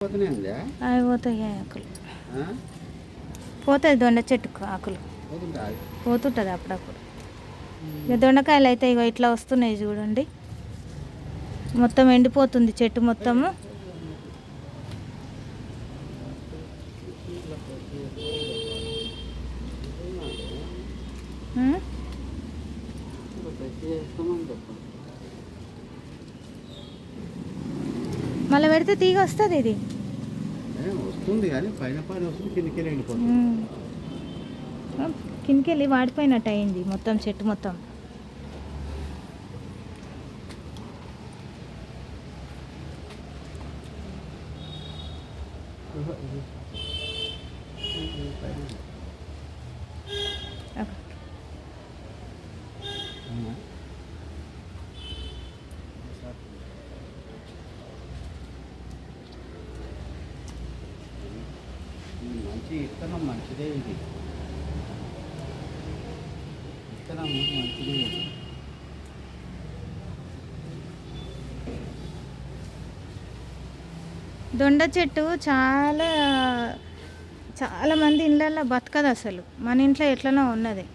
అవి పోతాయి ఆకులు, పోతుంది దొండ చెట్టుకు ఆకులు పోతుంటుంది అప్పుడప్పుడు. ఇక దొండకాయలు అయితే ఇగో ఇట్లా వస్తున్నాయి చూడండి, మొత్తం ఎండిపోతుంది చెట్టు మొత్తము. మళ్ళీ పెడితే తీగ వస్తుంది, ఇది వస్తుంది కానీ పైన పైన వస్తుంది, కిందకి వెళ్ళిపోతుంది. కిందకి వెళ్ళి వాడిపోయినట్టు అయింది మొత్తం చెట్టు మొత్తం. మంచి విత్తనం, మంచిదే ఇది విత్తనం, మంచిదే ఇది. దొండ చెట్టు చాలా చాలా మంది ఇళ్ళల్లో బతకదు అసలు, మన ఇంట్లో ఎట్లనో ఉన్నది.